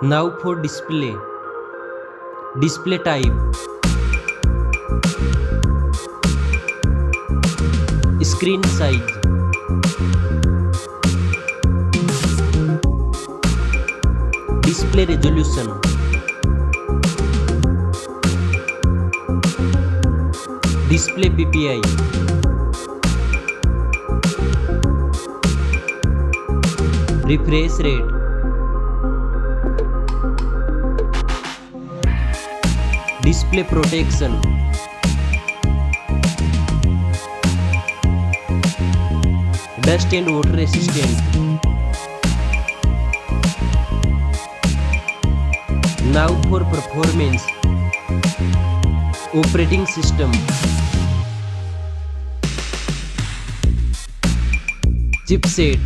Now for display. Display type. Screen size. Display resolution. Display PPI. Refresh rate. Display protection. Dust and water resistant. Now for performance. Operating system. Chipset.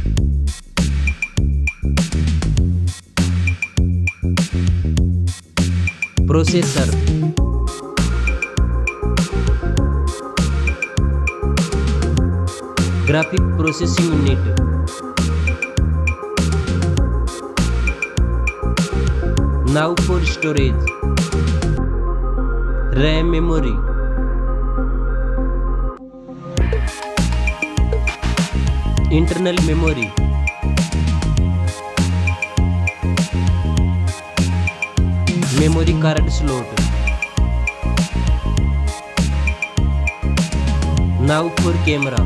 Processor. Graphic processing unit. Now for storage. RAM memory. Internal memory. Memory card slot. Now for camera.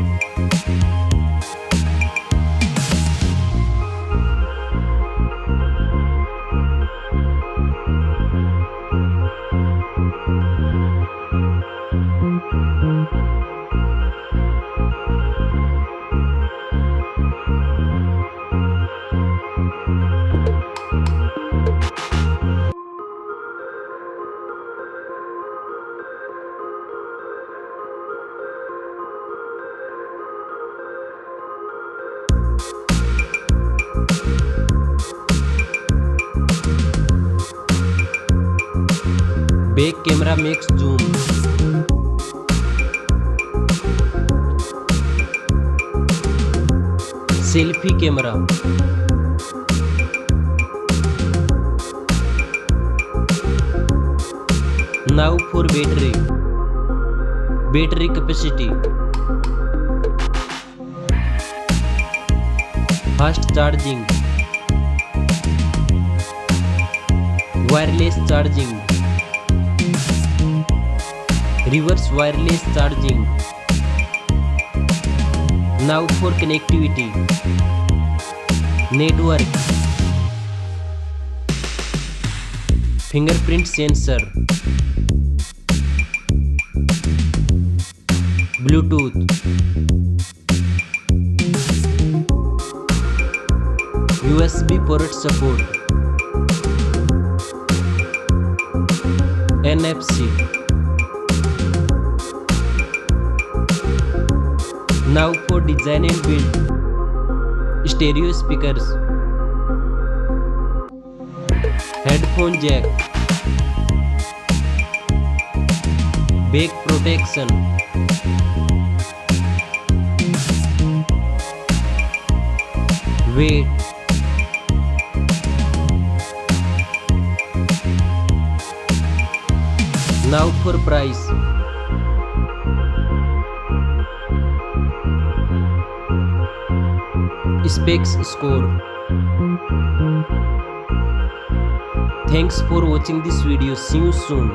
Back camera makes zoom. Selfie camera. Now for battery. Battery capacity. Fast charging. Wireless charging. Reverse wireless charging. Now for connectivity. Network. Fingerprint sensor. Bluetooth. USB port support. NFC. Now for design and build. Stereo speakers. Headphone jack. Back protection. Weight. Now for price. Specs score. Thanks for watching this video. See you soon.